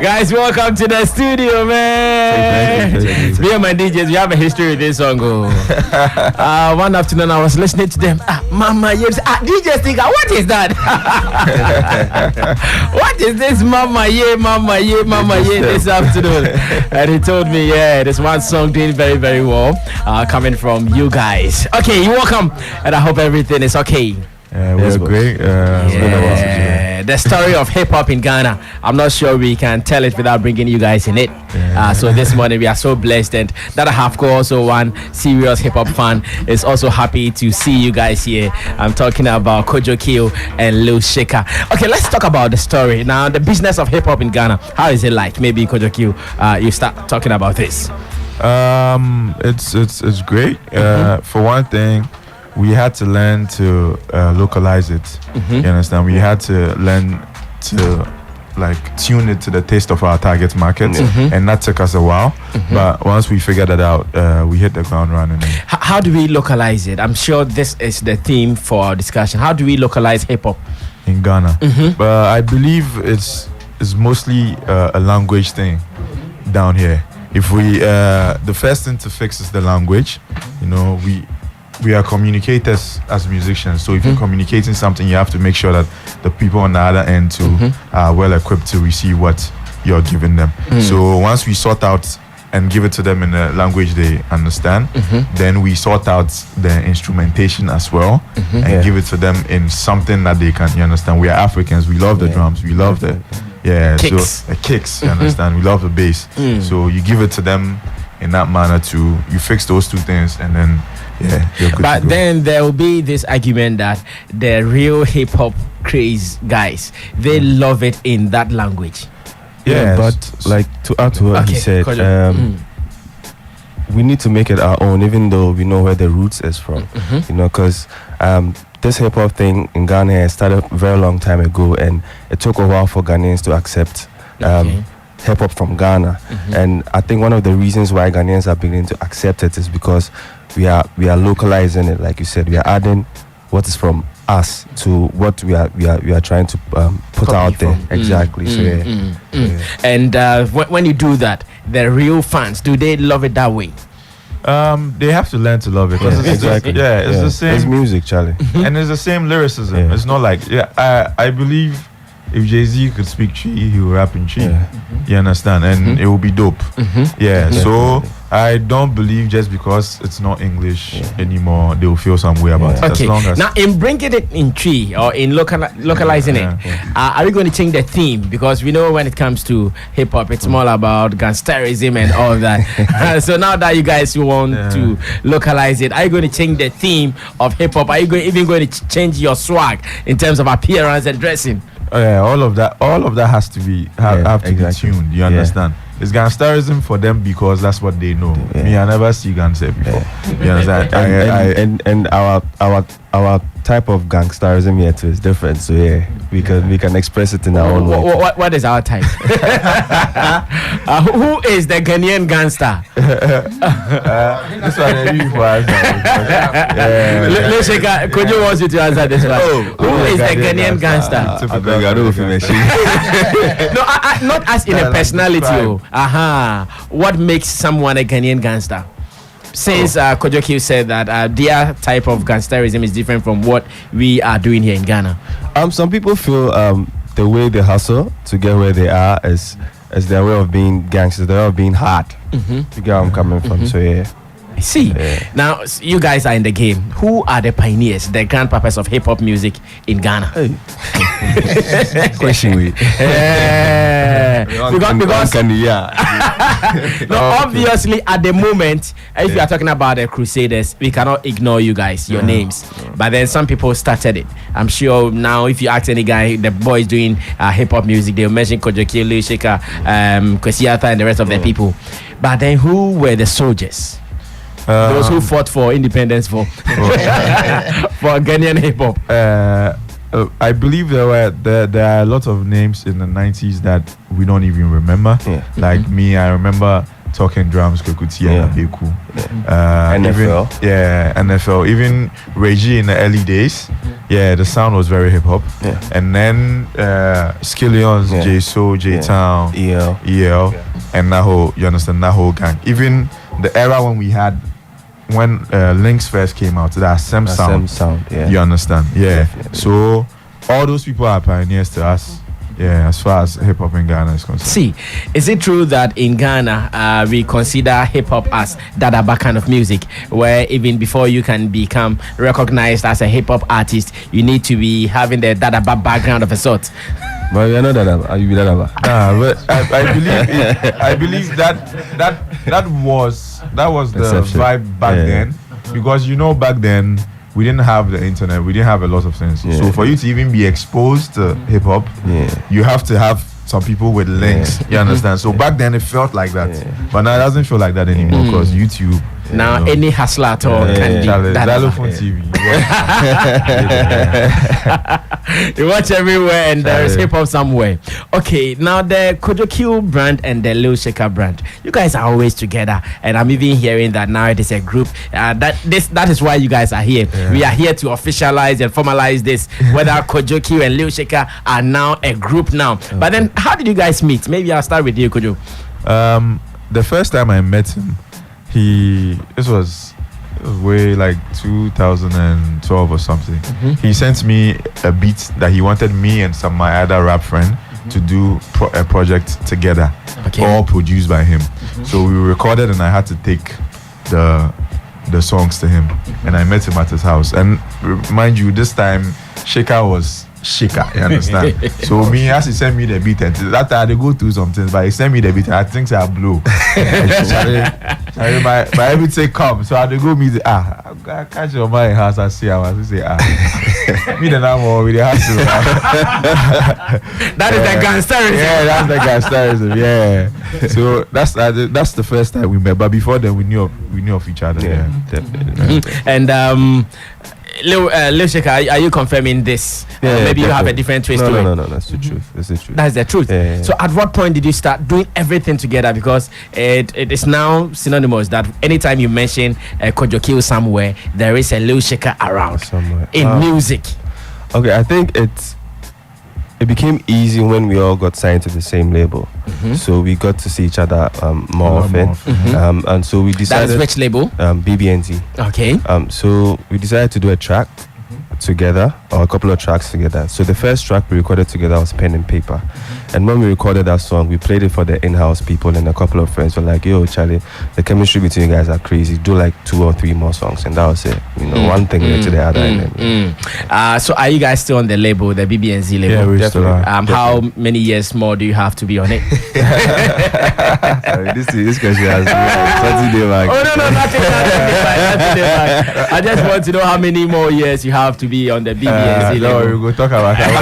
Guys, welcome to the studio, man. Me and my DJs, we have a history with this song. One afternoon, I was listening to them. Mama, yes. DJ Sticker, what is that? What is this, Mama, this afternoon? And he told me, there's one song doing very, very well, coming from you guys. Okay, you're welcome, and I hope everything is okay. We're great. The story of hip hop in Ghana. I'm not sure we can tell it without bringing you guys in it. So this morning we are so blessed, and that I have also one serious hip hop fan is also happy to see you guys here. I'm talking about Kojo and Lil Shaker. Okay, let's talk about the story now. The business of hip hop in Ghana. How is it like? Maybe Kojo, you start talking about this. It's great. For one thing, we had to learn to localize it. You understand? We had to learn to tune it to the taste of our target market, and that took us a while. But once we figured that out, we hit the ground running. How do we localize it? I'm sure this is the theme for our discussion. How do we localize hip hop in Ghana? But I believe it's mostly a language thing down here. If we the first thing to fix is the language. You know, we are communicators as musicians, so if you're communicating something, you have to make sure that the people on the other end too are well equipped to receive what you're giving them. So once we sort out and give it to them in a language they understand, then we sort out the instrumentation as well and give it to them in something that they can understand. We are Africans, we love the drums, we love the kicks. So the kicks, you understand, we love the bass. So you give it to them in that manner too. You fix those two things, and then but then there will be this argument that the real hip hop craze guys, they love it in that language. But to add to what he said, we need to make it our own, even though we know where the roots is from. You know, because this hip hop thing in Ghana started a very long time ago, and it took a while for Ghanaians to accept hip hop from Ghana. And I think one of the reasons why Ghanaians are beginning to accept it is because we are localizing it. Like you said, we are adding what is from us to what we are trying to put out there. Exactly. And when you do that, the real fans, do they love it that way? They have to learn to love it, because it's the same. It's music, Charlie. And it's the same lyricism. It's not like I believe if Jay-Z could speak Chi, he would rap in Chi. You understand? And it will be dope. So I don't believe just because it's not English anymore, they will feel some way about it. Okay. As long as now, in bringing it in Chi or in localizing it, are we going to change the theme? Because we know when it comes to hip hop, it's more about gangsterism and all that. So now that you guys want to localize it, are you going to change the theme of hip hop? Are you even going to change your swag in terms of appearance and dressing? All of that has to be have to be tuned. You understand? It's gangsterism for them because that's what they know. Me, I never see gangster before. You understand? And our type of gangsterism here too is different. So we can express it in our own way. What is our type? Who is the Ghanaian gangster? This one is for us. Lil Shaker, Kojo wants you to answer this one. Who is the Ghanaian gangster? No, not as in a personality. What makes someone a Ghanaian gangster? Since Kojo said that their type of gangsterism is different from what we are doing here in Ghana. Some people feel the way they hustle to get where they are is their way of being gangsters, their way of being hard. You get where I'm coming from. So I see. Now you guys are in the game. Who are the pioneers, the grandpapas of hip hop music in Ghana? Question we. Because no, obviously at the moment, if you are talking about the Crusaders, we cannot ignore you guys, your names. But then some people started it. I'm sure now if you ask any guy, the boys doing hip hop music, they'll mention Kojo, Lil Shaker, Kwesiata, and the rest of the people. But then who were the soldiers? Those who fought for independence for Ghanaian hip hop. I believe there are a lot of names in the 90s that we don't even remember. Like me, I remember Talking Drums, Kekuti, Yeah. and Abeku. NFL. NFL. Even Reggie in the early days, the sound was very hip hop. Yeah. And then Skillions, Yeah. J So, J Town, EL. and that whole, you understand, that whole gang. Even the era when Lynx first came out, that Sem sound. Yeah. You understand? Yeah. Definitely. So all those people are pioneers to us. Yeah, as far as hip hop in Ghana is concerned. See, is it true that in Ghana we consider hip hop as dadaba kind of music, where even before you can become recognized as a hip hop artist, you need to be having the dadaba background of a sort? But we are not that. Are you that? Nah, but I believe that was the Exception. vibe back then, because back then we didn't have the internet, we didn't have a lot of things. Yeah. So for you to even be exposed to hip hop, you have to have some people with links. You understand? So back then it felt like that, but now it doesn't feel like that anymore because YouTube. Now any hustler at all can do Xylophone TV. You watch everywhere and there is hip hop somewhere. Okay, now the Kojo Q brand and the Lil Shaker brand, you guys are always together, and I'm even hearing that now it is a group. That is why you guys are here. We are here to officialize and formalize this. Whether Kojo Q and Lil Shaker are now a group now. Okay. But then, how did you guys meet? Maybe I'll start with you, Kojo. The first time I met him, this was way like 2012 or something. He sent me a beat that he wanted me and my other rap friend to do a project together, all produced by him. So we recorded, and I had to take the songs to him, and I met him at his house. And mind you, this time Shaker was Shaker, you understand? So me, as he sent me the beat, and that time they go through some things, but he sent me the beat, and I think I blew. my everything come, so I had to go meet I catch your mind house. I see, I was say me the name of with the hustle. That is the gangsterism. Yeah, that's the gangsterism. Yeah. So that's the first time we met, but before then we knew of each other. Yeah, definitely. And Lil Shaker, are you confirming this? Maybe you have a different twist to it. No, that's the truth. That's the truth. That's the truth. Yeah. So at what point did you start doing everything together? Because it is now synonymous that anytime you mention Kojo Q somewhere, there is a Lil Shaker around Somewhere. in music. Okay, I think it became easy when we all got signed to the same label. So we got to see each other more often. And so we decided. That is which label? BBNZ. Okay. So we decided to do a track together, or a couple of tracks together. So the first track we recorded together was Pen and Paper. And when we recorded that song, we played it for the in-house people, and a couple of friends were like, yo, Charlie, the chemistry between you guys are crazy. Do like 2 or 3 more songs. And that was it. One thing led to the other. So are you guys still on the label, the BBNZ label? Yeah, we still are. How many years more do you have to be on it? Sorry, this question has No, nothing. I just want to know how many more years you have to be on the BBNZ no, label. we go talk about that.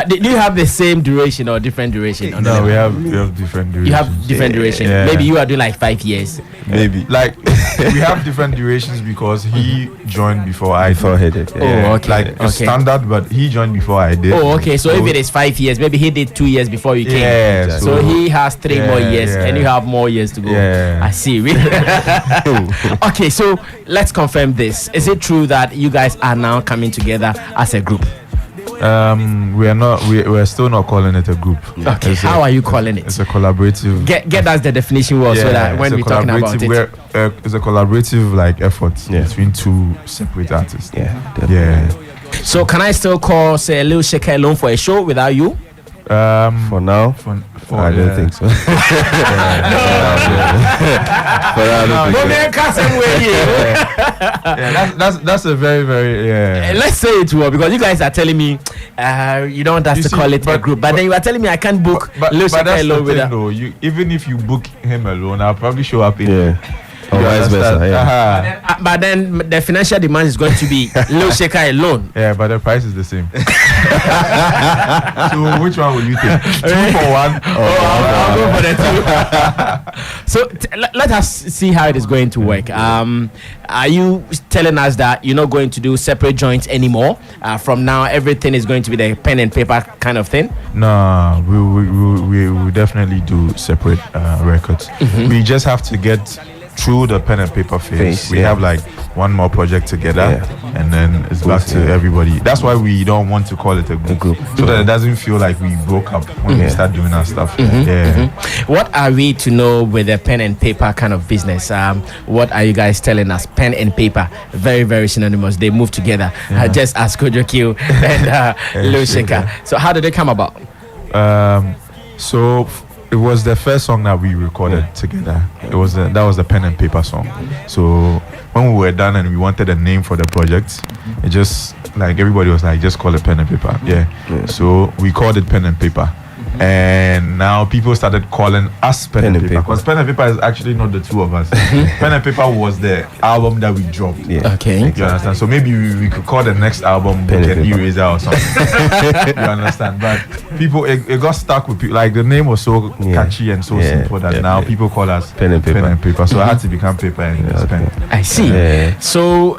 Do you have the same duration or different duration? On the No, label? we have different durations. You have different duration. Yeah. Maybe you are doing like 5 years. Maybe. Like we have different durations because he joined before I Before-headed. Oh, okay. Like it's standard, but he joined before I did. Oh, okay. So if it is 5 years, maybe he did 2 years before you came. Yeah, So he has 3 more years, yeah. and you have more years to go. Yeah. I see. Okay, so let's confirm this. Is it true that you guys are now coming together as a group? We are not. We're still not calling it a group. Okay. How are you calling it? It's a collaborative. Get us the definition so that when we're talking about it. It's a collaborative like effort between 2 separate artists. Yeah. So can I still call say Lil Shaker alone for a show without you? For now, I don't think so. That's a very Let's say it well, because you guys are telling me you don't want us to call it a group, but then you are telling me I can't book Lil Shaker alone with that. Even if you book him alone, I'll probably show up in. Or vice versa. Yeah. But then the financial demand is going to be Lil Shaker alone. Yeah, but the price is the same. So which one will you take? 2 for 1? I'll go for the 2. So let us see how it is going to work. Are you telling us that you're not going to do separate joints anymore? From now, everything is going to be the pen and paper kind of thing? No, we will definitely do separate records. We just have to get through the pen and paper phase. We have like one more project together, and then it's back to everybody. That's why we don't want to call it a group, so that it doesn't feel like we broke up when we start doing our stuff. What are we to know with the pen and paper kind of business? What are you guys telling us? Pen and paper, very, very synonymous. They move together. Just as Kojo Q and Lil Shaker. So how did they come about? So it was the first song that we recorded together. That was the pen and paper song. So when we were done and we wanted a name for the project, it just like everybody was like, just call it pen and paper. So we called it pen and paper. And now people started calling us pen and paper, because pen and paper is actually not the two of us. Pen and paper was the album that we dropped. Okay. You understand? So maybe we could call the next album Book and Eraser or something. You understand? But people, it got stuck with people. Like the name was so catchy and so simple that now people call us pen and paper. So I had to become paper and pen. I see. So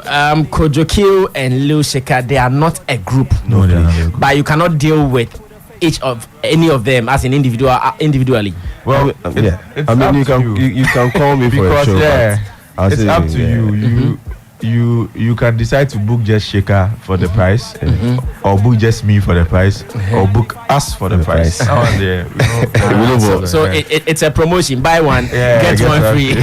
Kojo Q and Lil Shaker, they are not a group. No, they are not a group. But you cannot deal with any of them as an individually. Well, I mean, you can call me for a show. It's up to you. You can decide to book just Shaker for the price, or book just me for the price, or book us for the price. So it's a promotion. Buy one, get one free.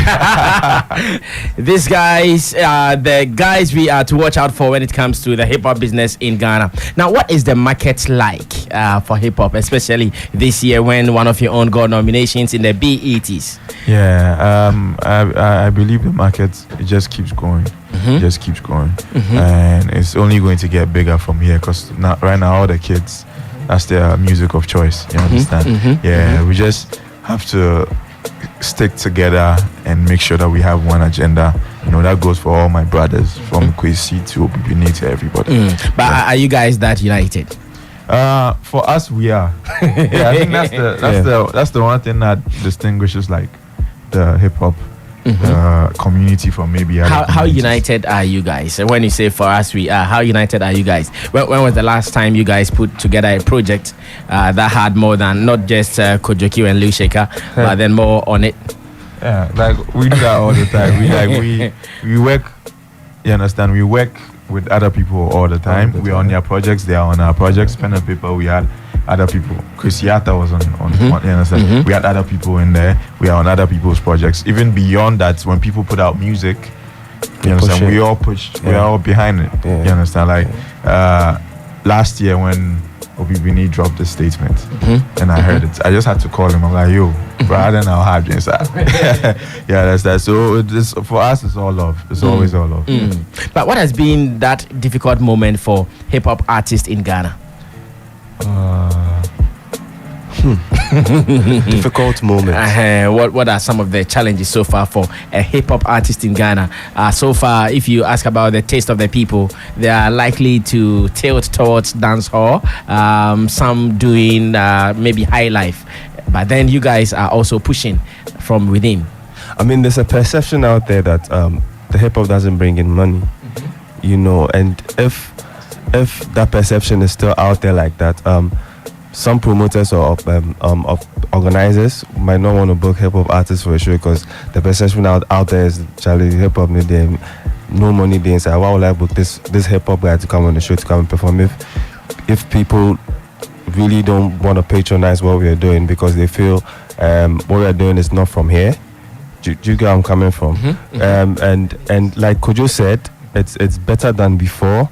These guys are the guys we are to watch out for when it comes to the hip hop business in Ghana. Now, what is the market like for hip hop, especially this year when one of your own got nominations in the BETs? I believe the market just keeps growing. Just keeps growing, and it's only going to get bigger from here, because right now all the kids, that's their music of choice. You understand? We just have to stick together and make sure that we have one agenda. You know, that goes for all my brothers, from Kwesi to Obibini to everybody. But are you guys that united? For us, we are. I think that's the one thing that distinguishes like the hip hop community from maybe other how united are you guys? When you say for us we are, how united are you guys? When was the last time you guys put together a project that had more than not just Kojo Q and Lil Shaker, but then more on it? Like we do that all the time. We work. You understand? We work with other people all the time. We're on their projects, they are on our projects. Pen and paper, we had other people. Chris Yata was on you understand? We had other people in there. We are on other people's projects. Even beyond that, when people put out music, you understand, we all pushed, we are all behind it. You understand? Like last year when Obibini dropped the statement and I heard it, I just had to call him. I'm like, yo, brother, now hard inside. That's that. So for us, it's all love. It's always all love. But what has been that difficult moment for hip hop artists in Ghana? Difficult moments. What are some of the challenges so far for a hip hop artist in Ghana? So far, if you ask about the taste of the people, they are likely to tilt towards dancehall. Some doing maybe high life, but then you guys are also pushing from within. I mean, there's a perception out there that the hip hop doesn't bring in money, you know, and if that perception is still out there like that, some promoters or organizers might not want to book hip hop artists for a show, because the perception out there is Charlie hip hop need them no money. They say, why would I book this hip hop guy to come on the show to come and perform if people really don't want to patronize what we are doing because they feel what we are doing is not from here. Do you get where I'm coming from? And like Kojo said, it's better than before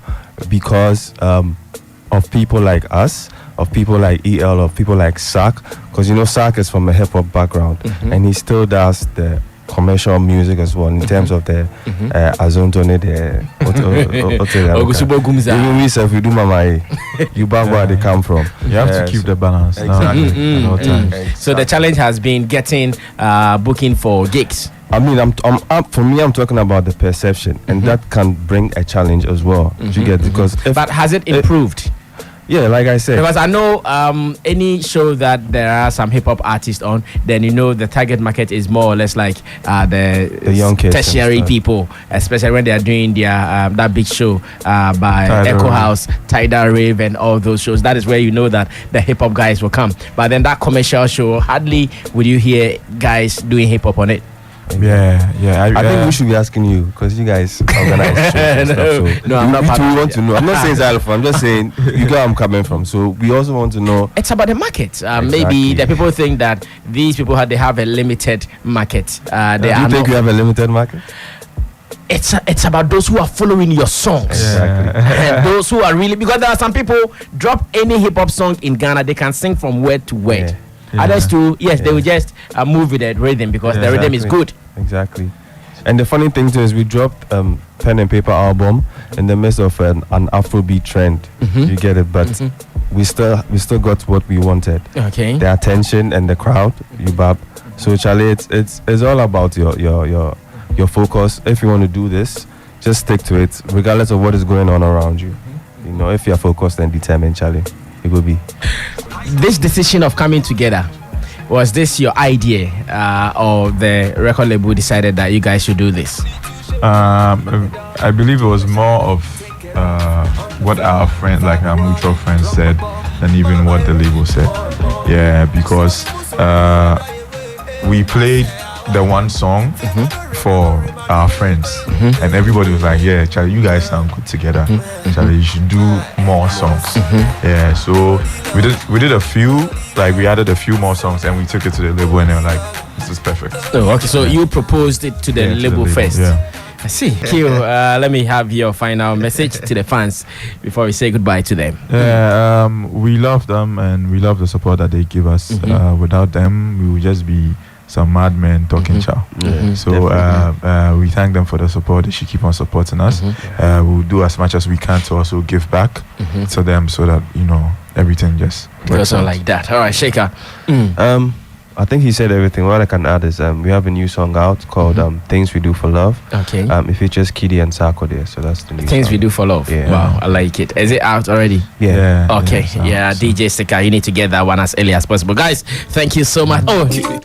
because of people like us, of people like EL, of people like Sak, because you know Sak is from a hip hop background and he still does the commercial music as well in terms of the Azontone, even we say if we do mama, you back where they come from. You have to keep the balance. Exactly. So the challenge has been getting booking for gigs. I mean, for me, I'm talking about the perception, and that can bring a challenge as well. Do you get it? Because but has it improved? Yeah, like I said, because I know any show that there are some hip hop artists on, then you know the target market is more or less like the young kids, tertiary people, especially when they are doing their that big show by Echo House, Tidal Rave, and all those shows. That is where you know that the hip hop guys will come. But then that commercial show, hardly will you hear guys doing hip hop on it. Yeah. I think we should be asking you because you guys organize shows and stuff. So no, I'm not. We want to know. I'm not saying it's alpha. I'm just saying you get where I'm coming from. So we also want to know. It's about the market. Exactly. Maybe the people think that these people they have a limited market. Do you think you have a limited market? It's about those who are following your songs. Exactly. And those who are really, because there are some people drop any hip hop song in Ghana, they can sing from word to word. Yeah. Others too, they will just move with the rhythm because the rhythm is good. Exactly. And the funny thing too is we dropped Pen and Paper album in the midst of an Afrobeat trend. You get it, but we still got what we wanted. Okay. The attention and the crowd, So Charlie, it's all about your focus. If you want to do this, just stick to it, regardless of what is going on around you. You know, if you're focused and determined, Charlie, it will be. This decision of coming together, was this your idea, or the record label decided that you guys should do this? I believe it was more of what our friends, like our mutual friends, said than even what the label said. Yeah, because we played the one song for our friends, and everybody was like, "Yeah, Charlie, you guys sound good together. Charlie, you should do more songs." Yeah, so we did a few, like we added a few more songs, and we took it to the label, and they were like, "This is perfect." Oh, okay. So you proposed it to the label first. Yeah. I see. Q, let me have your final message to the fans before we say goodbye to them. Yeah, we love them, and we love the support that they give us. Without them, we would just be some madmen talking chow. So we thank them for the support. They should keep on supporting us. We'll do as much as we can to also give back to them, so that everything just goes on like that. All right, Shaker. I think he said everything. What I can add is we have a new song out called Things We Do for Love. Okay. It features Kiddy and Sako there, so that's the new Things song. We Do for Love. Yeah. Wow, I like it. Is it out already? Yeah. Okay. Yeah, DJ Sika, you need to get that one as early as possible. Guys, thank you so much. Oh.